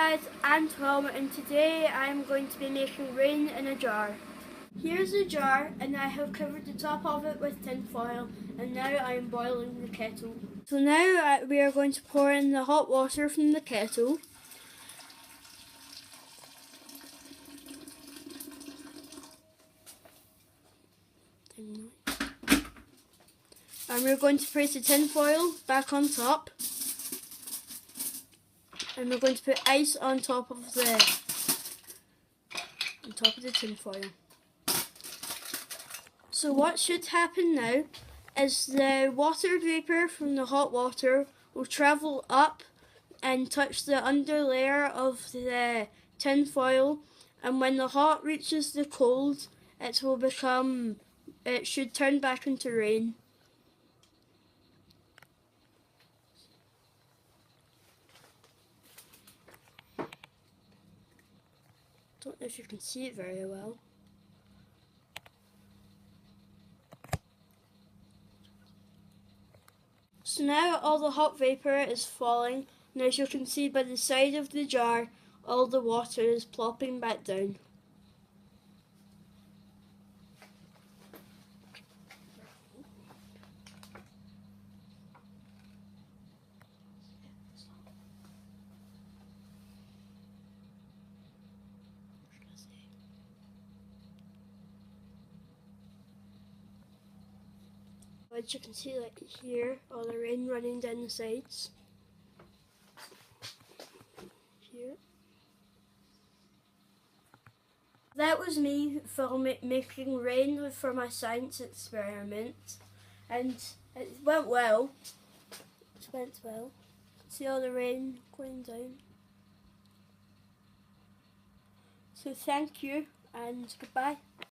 guys, I'm Tom and today I'm going to be making rain in a jar. Here's the jar and I have covered the top of it with tin foil and now I am boiling the kettle. So now we are going to pour in the hot water from the kettle. And we're going to place the tin foil back on top. And we're going to put ice on top of the tin foil. So what should happen now is the water vapour from the hot water will travel up and touch the under layer of the tin foil, and when the hot reaches the cold it should turn back into rain. Don't know if you can see it very well. So now all the hot vapour is falling, and as you can see by the side of the jar, all the water is plopping back down. As you can see, like here, all the rain running down the sides. Here. That was me making rain for my science experiment, and it went well. See all the rain going down. So thank you and goodbye.